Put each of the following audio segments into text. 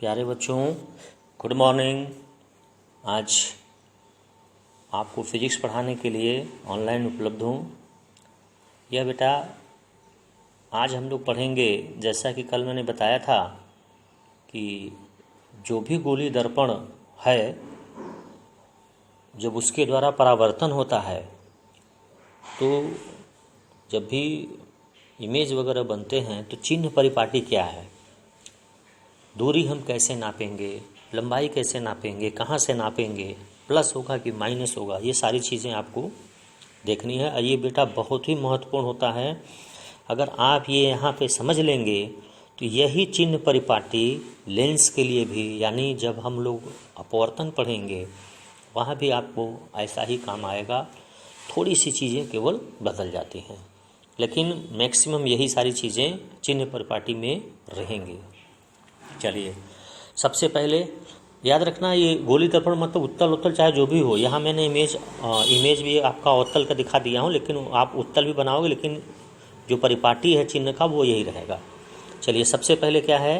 प्यारे बच्चों, good morning. आज आपको फिजिक्स पढ़ाने के लिए ऑनलाइन उपलब्ध हूँ। यह बेटा आज हम लोग पढ़ेंगे, जैसा कि कल मैंने बताया था कि जो भी गोली दर्पण है, जब उसके द्वारा परावर्तन होता है तो जब भी इमेज वगैरह बनते हैं तो चिन्ह परिपाटी क्या है, दूरी हम कैसे नापेंगे, लंबाई कैसे नापेंगे, कहाँ से नापेंगे, प्लस होगा कि माइनस होगा, ये सारी चीज़ें आपको देखनी है। और ये बेटा बहुत ही महत्वपूर्ण होता है। अगर आप ये यहाँ पे समझ लेंगे तो यही चिन्ह परिपाटी लेंस के लिए भी, यानी जब हम लोग अपवर्तन पढ़ेंगे वहाँ भी आपको ऐसा ही काम आएगा। थोड़ी सी चीज़ें केवल बदल जाती हैं, लेकिन मैक्सिमम यही सारी चीज़ें चिन्ह परिपाटी में रहेंगी। चलिए, सबसे पहले याद रखना, ये गोली दर्पण मतलब उत्तल उत्तल चाहे जो भी हो। यहाँ मैंने इमेज भी आपका उत्तल का दिखा दिया हूँ, लेकिन आप उत्तल भी बनाओगे, लेकिन जो परिपाटी है चिन्ह का वो यही रहेगा। चलिए, सबसे पहले क्या है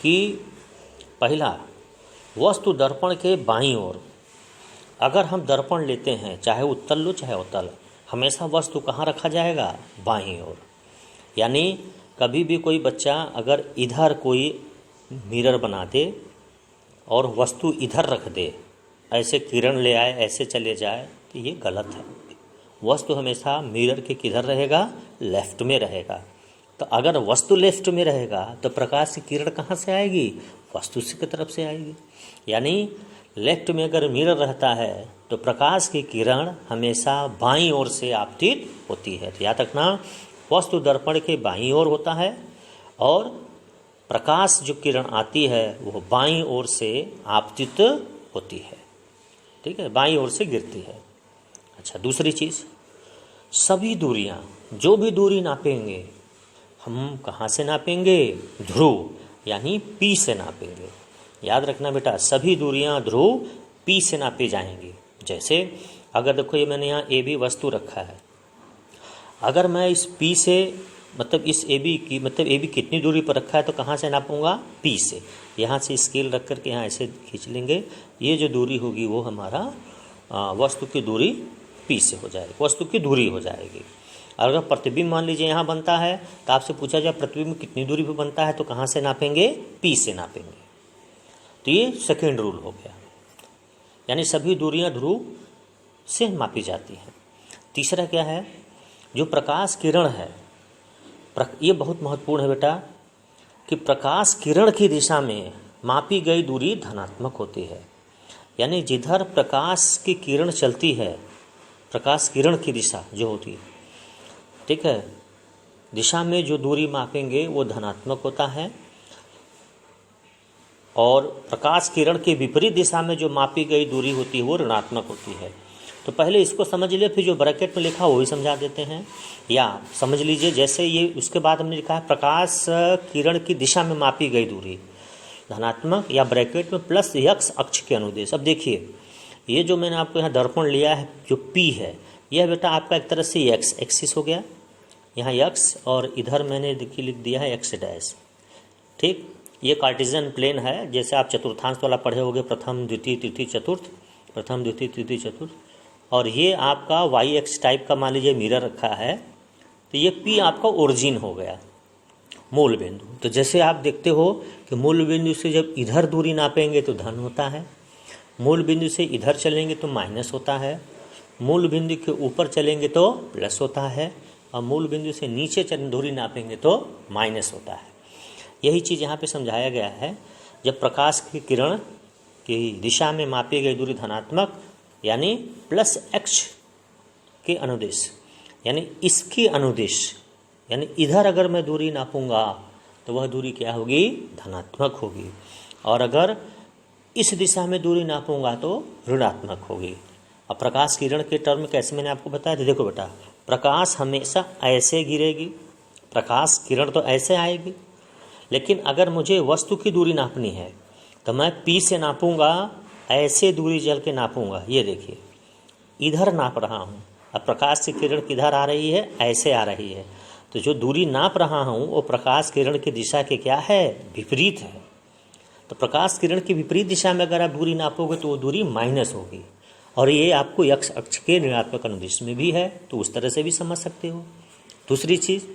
कि पहला, वस्तु दर्पण के बाईं ओर। अगर हम दर्पण लेते हैं, चाहे उत्तल लो चाहे अवतल, हमेशा वस्तु कहाँ रखा जाएगा? बाईं ओर। यानी कभी भी कोई बच्चा अगर इधर कोई मिरर बना दे और वस्तु इधर रख दे, ऐसे किरण ले आए, ऐसे चले जाए, तो ये गलत है। वस्तु हमेशा मिरर के किधर रहेगा? लेफ्ट में रहेगा। तो अगर वस्तु लेफ्ट में रहेगा तो प्रकाश की किरण कहाँ से आएगी? वस्तु की तरफ से आएगी। यानी लेफ्ट में अगर मिरर रहता है तो प्रकाश की किरण हमेशा बाईं ओर से आपतित होती है। तो याद रखना, वस्तु दर्पण के बाईं ओर होता है और प्रकाश जो किरण आती है वो बाईं ओर से आपतित होती है। ठीक है, बाईं ओर से गिरती है। अच्छा, दूसरी चीज़, सभी दूरियां, जो भी दूरी नापेंगे हम कहाँ से नापेंगे? ध्रुव यानी P से नापेंगे। याद रखना बेटा, सभी दूरियां ध्रुव P से नापी जाएंगी। जैसे अगर देखो, ये मैंने यहाँ AB वस्तु रखा है, अगर मैं इस P से मतलब इस AB की मतलब AB कितनी दूरी पर रखा है तो कहाँ से नापूंगा? P से। यहाँ से स्केल रख करके यहाँ ऐसे खींच लेंगे, ये जो दूरी होगी वो हमारा वस्तु की दूरी P से हो जाएगी, वस्तु की दूरी हो जाएगी। अगर प्रतिबिंब मान लीजिए यहाँ बनता है तो आपसे पूछा जाए प्रतिबिंब कितनी दूरी पर बनता है तो कहाँ से नापेंगे? P से नापेंगे। तो ये सेकेंड रूल हो गया, यानी सभी दूरियाँ ध्रुव से मापी जाती हैं। तीसरा क्या है, जो प्रकाश किरण है, ये बहुत महत्वपूर्ण है बेटा, कि प्रकाश किरण की दिशा में मापी गई दूरी धनात्मक होती है। यानी जिधर प्रकाश की किरण चलती है, प्रकाश किरण की दिशा जो होती है, ठीक है, दिशा में जो दूरी मापेंगे वो धनात्मक होता है, और प्रकाश किरण के विपरीत दिशा में जो मापी गई दूरी होती है वो ऋणात्मक होती है। तो पहले इसको समझ लिए, फिर जो ब्रैकेट में लिखा वो भी समझा देते हैं। या समझ लीजिए, जैसे ये उसके बाद हमने लिखा है प्रकाश किरण की दिशा में मापी गई दूरी धनात्मक, या ब्रैकेट में प्लस x अक्ष के अनुदेश। अब देखिए, ये जो मैंने आपको यहाँ दर्पण लिया है जो P है, यह बेटा आपका एक तरह से x एक्सिस हो गया, यहाँ x, और इधर मैंने देखिए लिख दिया है x डैश। ठीक, ये कार्टेशियन प्लेन है, जैसे आप चतुर्थांश वाला पढ़े होंगे, प्रथम द्वितीय तृतीय चतुर्थ, प्रथम द्वितीय तृतीय चतुर्थ। और ये आपका YX टाइप का मान लीजिए मिरर रखा है, तो ये P आपका ओरिजिन हो गया, मूल बिंदु। तो जैसे आप देखते हो कि मूल बिंदु से जब इधर दूरी नापेंगे तो धन होता है, मूल बिंदु से इधर चलेंगे तो माइनस होता है, मूल बिंदु के ऊपर चलेंगे तो प्लस होता है, और मूल बिंदु से नीचे दूरी नापेंगे तो माइनस होता है। यही चीज़ यहाँ पे समझाया गया है। जब प्रकाश की किरण की दिशा में मापी गई दूरी धनात्मक यानी प्लस x के अनुदेश, यानी इसकी अनुदेश, यानी इधर अगर मैं दूरी नापूंगा तो वह दूरी क्या होगी? धनात्मक होगी। और अगर इस दिशा में दूरी नापूंगा तो ऋणात्मक होगी। अब प्रकाश किरण के टर्म कैसे मैंने आपको बताया था, देखो बेटा, प्रकाश हमेशा ऐसे गिरेगी, प्रकाश किरण तो ऐसे आएगी, लेकिन अगर मुझे वस्तु की दूरी नापनी है तो मैं P से नापूंगा, ऐसे दूरी चल के नापूंगा। ये देखिए, इधर नाप रहा हूँ, अब प्रकाश की किरण किधर आ रही है? ऐसे आ रही है। तो जो दूरी नाप रहा हूँ वो प्रकाश किरण की दिशा के क्या है? विपरीत है। तो प्रकाश किरण की विपरीत दिशा में अगर आप दूरी नापोगे तो वो दूरी माइनस होगी, और ये आपको एक्स अक्ष के ऋणात्मक अनुदिश में भी है, तो उस तरह से भी समझ सकते हो। दूसरी चीज़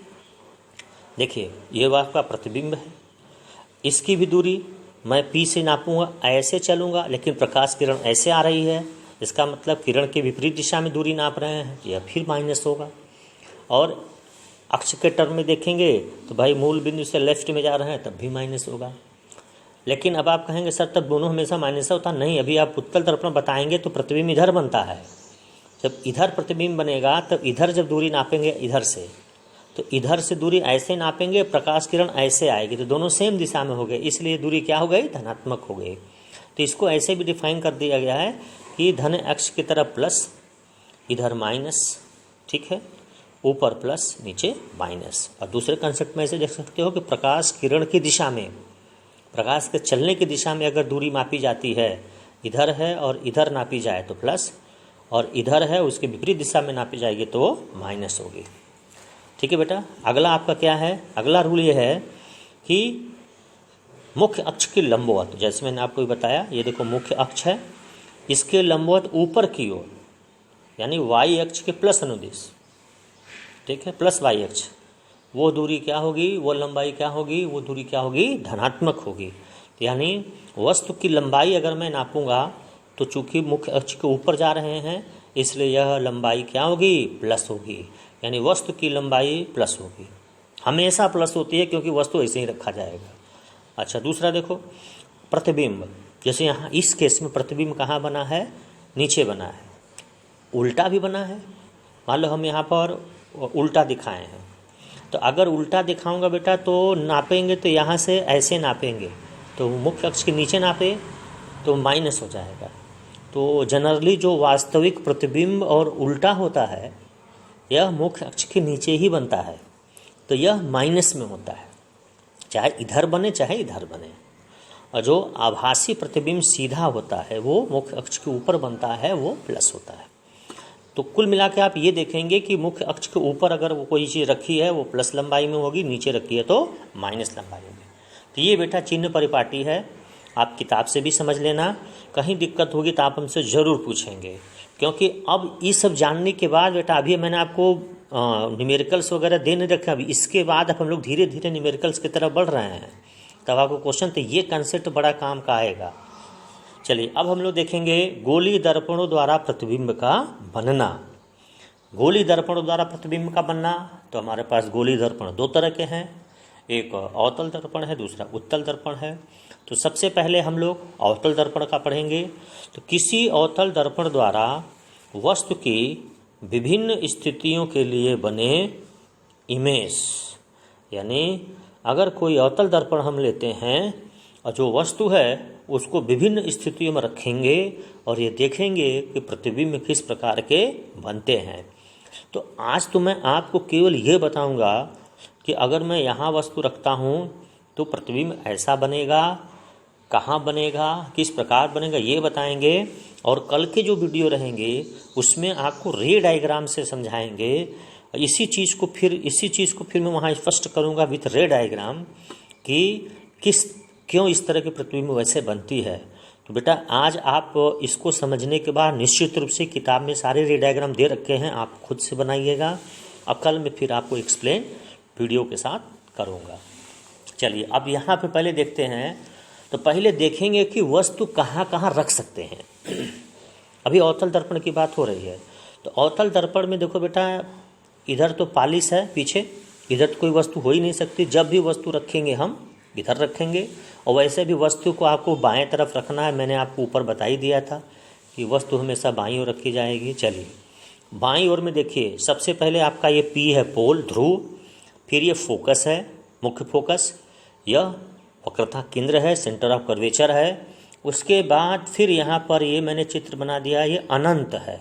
देखिए, ये आपका प्रतिबिंब है, इसकी भी दूरी मैं P से नापूंगा, ऐसे चलूँगा, लेकिन प्रकाश किरण ऐसे आ रही है, इसका मतलब किरण के विपरीत दिशा में दूरी नाप रहे हैं, यह फिर माइनस होगा। और अक्ष के टर्म में देखेंगे तो भाई मूल बिंदु से लेफ्ट में जा रहे हैं, तब भी माइनस होगा। लेकिन अब आप कहेंगे सर तब दोनों हमेशा माइनस होता नहीं, अभी आप उत्तल दर्पण बताएंगे तो प्रतिबिंब इधर बनता है। जब इधर प्रतिबिंब बनेगा तब इधर जब दूरी नापेंगे इधर से, तो इधर से दूरी ऐसे नापेंगे, प्रकाश किरण ऐसे आएगी, तो दोनों सेम दिशा में हो गए, इसलिए दूरी क्या हो गई, धनात्मक हो गई। तो इसको ऐसे भी डिफाइन कर दिया गया है कि धन अक्ष की तरफ प्लस, इधर माइनस, ठीक है, ऊपर प्लस नीचे माइनस। और दूसरे कंसेप्ट में ऐसे देख सकते हो कि प्रकाश किरण की दिशा में, प्रकाश के चलने की दिशा में अगर दूरी मापी जाती है, इधर है और इधर नापी जाए तो प्लस, और इधर है उसके विपरीत दिशा में नापी जाएगी तो माइनस होगी। ठीक है बेटा, अगला आपका क्या है, अगला रूल ये है कि मुख्य अक्ष के लंबवत, जैसे मैंने आपको बताया, ये देखो मुख्य अक्ष है, इसके लंबवत ऊपर की ओर, यानी वाई अक्ष के प्लस अनुदिश, ठीक है, प्लस वाई अक्ष, वो दूरी क्या होगी, वो लंबाई क्या होगी, वो दूरी क्या होगी, धनात्मक होगी। यानी वस्तु की लंबाई अगर मैं नापूंगा तो चूंकि मुख्य अक्ष के ऊपर जा रहे हैं, इसलिए यह लंबाई क्या होगी, प्लस होगी, यानी वस्तु की लंबाई प्लस होगी, हमेशा प्लस होती है क्योंकि वस्तु ऐसे ही रखा जाएगा। अच्छा, दूसरा देखो प्रतिबिंब, जैसे यहाँ इस केस में प्रतिबिंब कहाँ बना है, नीचे बना है, उल्टा भी बना है। मान लो हम यहाँ पर उल्टा दिखाए हैं, तो अगर उल्टा दिखाऊंगा बेटा तो नापेंगे तो यहाँ से ऐसे नापेंगे, तो मुख्य अक्ष के नीचे नापे तो माइनस हो जाएगा। तो जनरली जो वास्तविक प्रतिबिंब और उल्टा होता है यह मुख्य अक्ष के नीचे ही बनता है, तो यह माइनस में होता है, चाहे इधर बने चाहे इधर बने। और जो आभासी प्रतिबिंब सीधा होता है वो मुख्य अक्ष के ऊपर बनता है, वो प्लस होता है। तो कुल मिला के आप ये देखेंगे कि मुख्य अक्ष के ऊपर अगर वो कोई चीज़ रखी है वो प्लस लंबाई में होगी, नीचे रखी है तो माइनस लंबाई में। तो ये बेटा चिन्ह परिपाटी है, आप किताब से भी समझ लेना, कहीं दिक्कत होगी तो आप हमसे ज़रूर पूछेंगे, क्योंकि अब ये सब जानने के बाद बेटा, अभी मैंने आपको न्यूमेरिकल्स वगैरह दे नहीं रखा, अभी इसके बाद हम लोग धीरे धीरे न्यूमेरिकल्स की तरफ बढ़ रहे हैं, तब आपको क्वेश्चन, तो ये कंसेप्ट बड़ा काम का आएगा। चलिए अब हम लोग देखेंगे गोली दर्पणों द्वारा प्रतिबिंब का बनना। गोली दर्पणों द्वारा प्रतिबिंब का बनना, तो हमारे पास गोली दर्पण दो तरह के हैं, एक अवतल दर्पण है, दूसरा उत्तल दर्पण है। तो सबसे पहले हम लोग अवतल दर्पण का पढ़ेंगे। तो किसी अवतल दर्पण द्वारा वस्तु की विभिन्न स्थितियों के लिए बने इमेज, यानी अगर कोई अवतल दर्पण हम लेते हैं और जो वस्तु है उसको विभिन्न स्थितियों में रखेंगे और ये देखेंगे कि प्रतिबिंब किस प्रकार के बनते हैं। तो आज तो मैं आपको केवल ये बताऊंगा कि अगर मैं यहाँ वस्तु रखता हूँ तो प्रतिबिंब ऐसा बनेगा, कहाँ बनेगा, किस प्रकार बनेगा, ये बताएंगे। और कल के जो वीडियो रहेंगे उसमें आपको रे डायग्राम से समझाएंगे। इसी चीज़ को फिर मैं वहाँ स्पष्ट करूँगा विथ रे डायग्राम कि क्यों इस तरह की प्रतिबिंब वैसे बनती है। तो बेटा आज आप इसको समझने के बाद निश्चित रूप से किताब में सारे रे डायग्राम दे रखे हैं, आप खुद से बनाइएगा। अब कल मैं फिर आपको एक्सप्लेन वीडियो के साथ करूँगा। चलिए अब यहाँ पे पहले देखते हैं। तो पहले देखेंगे कि वस्तु कहाँ कहाँ रख सकते हैं। अभी अवतल दर्पण की बात हो रही है, तो अवतल दर्पण में देखो बेटा, इधर तो पालिश है पीछे, इधर तो कोई वस्तु हो ही नहीं सकती। जब भी वस्तु रखेंगे हम इधर रखेंगे, और वैसे भी वस्तु को आपको बाएं तरफ रखना है। मैंने आपको ऊपर बता ही दिया था कि वस्तु हमेशा बाईं ओर रखी जाएगी। चलिए बाईं ओर में देखिए, सबसे पहले आपका ये पी है पोल ध्रुव, फिर ये फोकस है मुख्य फोकस, यह वक्रता केंद्र है सेंटर ऑफ कर्वेचर है। उसके बाद फिर यहाँ पर ये मैंने चित्र बना दिया, ये अनंत है।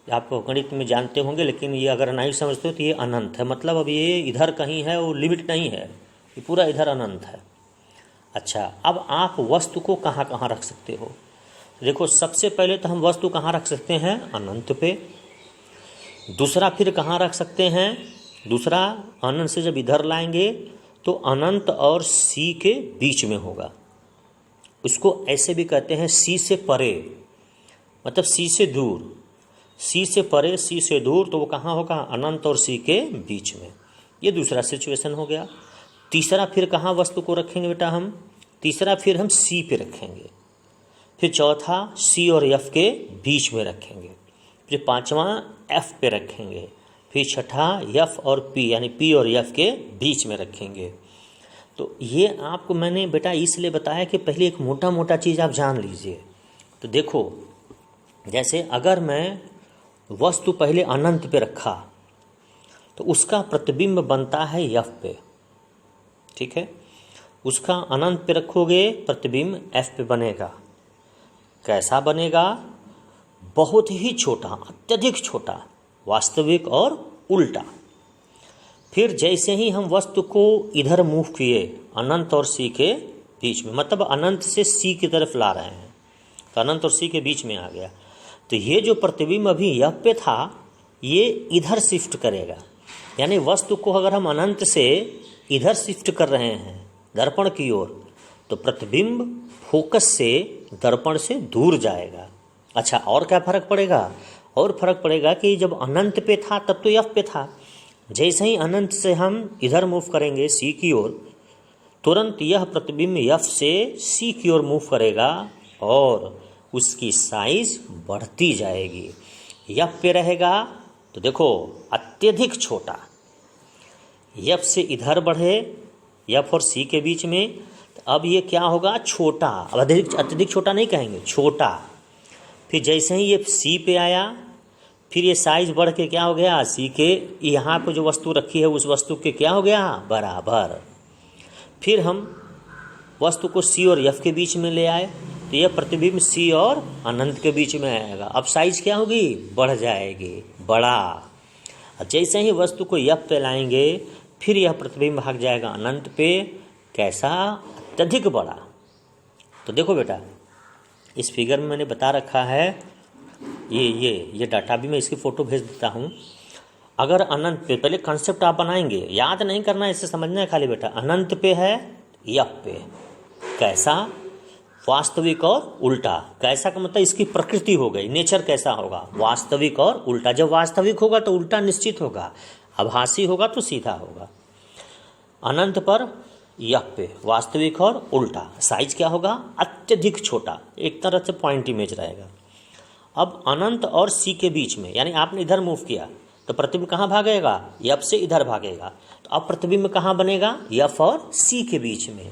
आप गणित में जानते होंगे, लेकिन ये अगर नहीं समझते हो तो ये अनंत है, मतलब अब ये इधर कहीं है, वो लिमिट नहीं है, ये पूरा इधर अनंत है। अच्छा, अब आप वस्तु को कहाँ कहाँ रख सकते हो। देखो सबसे पहले तो हम वस्तु कहाँ रख सकते हैं, अनंत पे। दूसरा फिर कहाँ रख सकते हैं, दूसरा अनंत से जब इधर लाएंगे तो अनंत और सी के बीच में होगा। उसको ऐसे भी कहते हैं सी से परे, मतलब सी से दूर, सी से परे, सी से दूर, तो वो कहाँ होगा? अनंत और सी के बीच में। ये दूसरा सिचुएशन हो गया। तीसरा फिर कहाँ वस्तु को रखेंगे बेटा हम? तीसरा फिर हम सी पे रखेंगे, फिर चौथा सी और एफ के बीच में रखेंगे, फिर पांचवा एफ पे रखेंगे, फिर छठा एफ और पी यानी पी और एफ के बीच में रखेंगे। तो ये आपको मैंने बेटा इसलिए बताया कि पहले एक मोटा मोटा चीज़ आप जान लीजिए। तो देखो, जैसे अगर मैं वस्तु पहले अनंत पे रखा तो उसका प्रतिबिंब बनता है एफ पे, ठीक है। उसका अनंत पे रखोगे, प्रतिबिंब एफ पे बनेगा। कैसा बनेगा? बहुत ही छोटा, अत्यधिक छोटा, वास्तविक और उल्टा। फिर जैसे ही हम वस्तु को इधर मूव किए अनंत और सी के बीच में, मतलब अनंत से सी की तरफ ला रहे हैं, तो अनंत और सी के बीच में आ गया, तो ये जो प्रतिबिंब अभी एफ पे था ये इधर शिफ्ट करेगा। यानी वस्तु को अगर हम अनंत से इधर शिफ्ट कर रहे हैं दर्पण की ओर, तो प्रतिबिंब फोकस से दर्पण से दूर जाएगा। अच्छा, और क्या फर्क पड़ेगा? और फर्क पड़ेगा कि जब अनंत पे था तब तो एफ पे था, जैसे ही अनंत से हम इधर मूव करेंगे सी की ओर, तुरंत यह प्रतिबिंब एफ से सी की ओर मूव करेगा और उसकी साइज बढ़ती जाएगी। एफ पे रहेगा तो देखो अत्यधिक छोटा, एफ से इधर बढ़े, एफ और सी के बीच में, तो अब ये क्या होगा? छोटा। अब अत्यधिक छोटा नहीं कहेंगे, छोटा। फिर जैसे ही ये सी पे आया, फिर ये साइज बढ़ के क्या हो गया? सी के यहाँ पे जो वस्तु रखी है उस वस्तु के क्या हो गया? बराबर। फिर हम वस्तु को सी और एफ के बीच में ले आए, तो यह प्रतिबिंब सी और अनंत के बीच में आएगा। अब साइज क्या होगी? बढ़ जाएगी, बड़ा। जैसे ही वस्तु को एफ पे लाएंगे, फिर यह प्रतिबिंब भाग जाएगा अनंत पे। कैसा? अत्यधिक बड़ा। तो देखो बेटा, इस फिगर में मैंने बता रखा है, ये डाटा भी मैं इसकी फ़ोटो भेज देता हूँ। अगर अनंत पे, पहले कंसेप्ट आप बनाएंगे, याद नहीं करना, इसे समझना है खाली बेटा। अनंत पे है, एफ पे कैसा? वास्तविक और उल्टा। कैसा का मतलब इसकी प्रकृति हो गई, नेचर कैसा होगा? वास्तविक और उल्टा। जब वास्तविक होगा तो उल्टा निश्चित होगा, आभासी होगा तो सीधा होगा। अनंत पर एफ पे वास्तविक और उल्टा। साइज क्या होगा? अत्यधिक छोटा, एक तरह से पॉइंट इमेज रहेगा। अब अनंत और सी के बीच में, यानी आपने इधर मूव किया तो प्रतिबिंब कहाँ भागेगा? एफ से इधर भागेगा। तो अब प्रतिबिंब कहाँ बनेगा? एफ और सी के बीच में।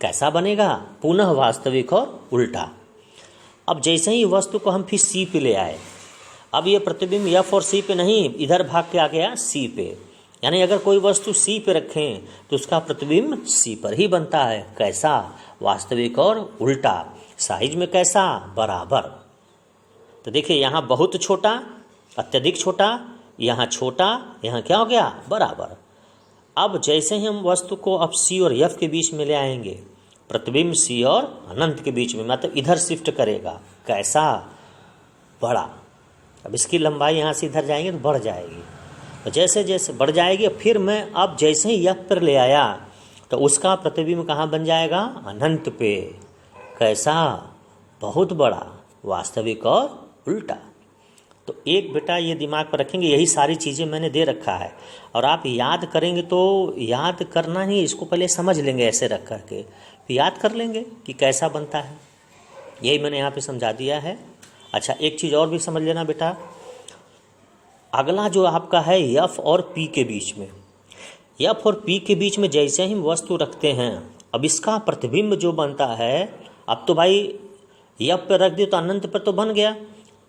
कैसा बनेगा? पुनः वास्तविक और उल्टा। अब जैसे ही वस्तु को हम फिर सी पे ले आए, अब ये प्रतिबिंब एफ और सी पे नहीं, इधर भाग के आ गया सी पे। यानी अगर कोई वस्तु सी पे रखें तो उसका प्रतिबिंब सी पर ही बनता है। कैसा? वास्तविक और उल्टा। साइज में कैसा? बराबर। तो देखिए, यहाँ बहुत छोटा, अत्यधिक छोटा, यहाँ छोटा, यहाँ क्या हो गया? बराबर। अब जैसे ही हम वस्तु को अब सी और एफ के बीच में ले आएंगे, प्रतिबिंब सी और अनंत के बीच में, मतलब इधर शिफ्ट करेगा। कैसा? बड़ा। अब इसकी लंबाई यहाँ से इधर जाएंगे तो बढ़ जाएगी, तो जैसे जैसे बढ़ जाएगी, फिर मैं अब जैसे ही एफ पर ले आया तो उसका प्रतिबिंब कहाँ बन जाएगा? अनंत पे। कैसा? बहुत बड़ा, वास्तविक और उल्टा। तो एक बेटा ये दिमाग पर रखेंगे, यही सारी चीज़ें मैंने दे रखा है, और आप याद करेंगे तो याद करना ही, इसको पहले समझ लेंगे ऐसे रख करके, फिर याद कर लेंगे कि कैसा बनता है। यही मैंने यहाँ पे समझा दिया है। अच्छा, एक चीज़ और भी समझ लेना बेटा, अगला जो आपका है एफ और पी के बीच में, एफ और पी के बीच में जैसे ही वस्तु रखते हैं, अब इसका प्रतिबिंब जो बनता है, अब तो भाई एफ पर रख दिए तो अनंत पर तो बन गया,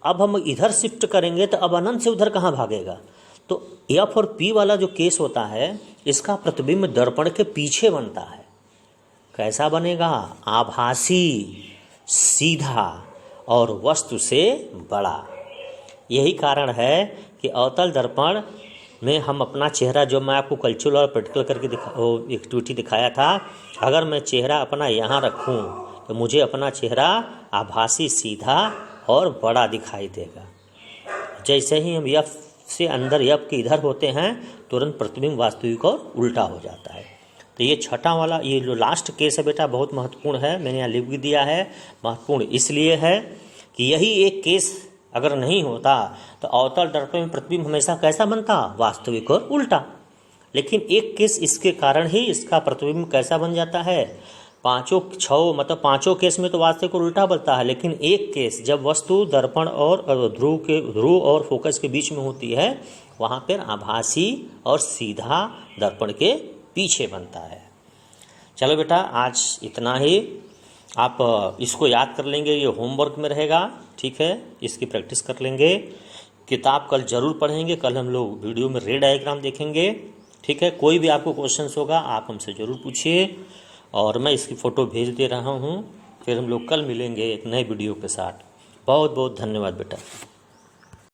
अब हम इधर शिफ्ट करेंगे तो अब अनंत से उधर कहाँ भागेगा? तो एफ और पी वाला जो केस होता है, इसका प्रतिबिंब दर्पण के पीछे बनता है। कैसा बनेगा? आभासी, सीधा और वस्तु से बड़ा। यही कारण है कि अवतल दर्पण में हम अपना चेहरा, जो मैं आपको कल्चरल और प्रैक्टिकल करके एक्टिविटी दिखाया था, अगर मैं चेहरा अपना यहाँ रखूँ तो मुझे अपना चेहरा आभासी, सीधा और बड़ा दिखाई देगा। जैसे ही हम एफ से अंदर, एफ के इधर होते हैं, तुरंत प्रतिबिंब वास्तविक और उल्टा हो जाता है। तो ये छठा वाला, ये जो लास्ट केस है बेटा बहुत महत्वपूर्ण है, मैंने यहाँ लिख भी दिया है। महत्वपूर्ण इसलिए है कि यही एक केस अगर नहीं होता तो अवतल दर्पण में प्रतिबिंब हमेशा कैसा बनता, वास्तविक और उल्टा। लेकिन एक केस इसके कारण ही इसका प्रतिबिंब कैसा बन जाता है, पांचों केस में तो वास्तविक और उल्टा बनता है, लेकिन एक केस जब वस्तु दर्पण और ध्रुव और फोकस के बीच में होती है, वहाँ पर आभासी और सीधा दर्पण के पीछे बनता है। चलो बेटा आज इतना ही, आप इसको याद कर लेंगे, ये होमवर्क में रहेगा, ठीक है, इसकी प्रैक्टिस कर लेंगे। किताब कल जरूर पढ़ेंगे, कल हम लोग वीडियो में रे डायग्राम देखेंगे, ठीक है। कोई भी आपको क्वेश्चंस होगा आप हमसे ज़रूर पूछिए, और मैं इसकी फ़ोटो भेज दे रहा हूँ। फिर हम लोग कल मिलेंगे एक नए वीडियो के साथ। बहुत बहुत धन्यवाद बेटा।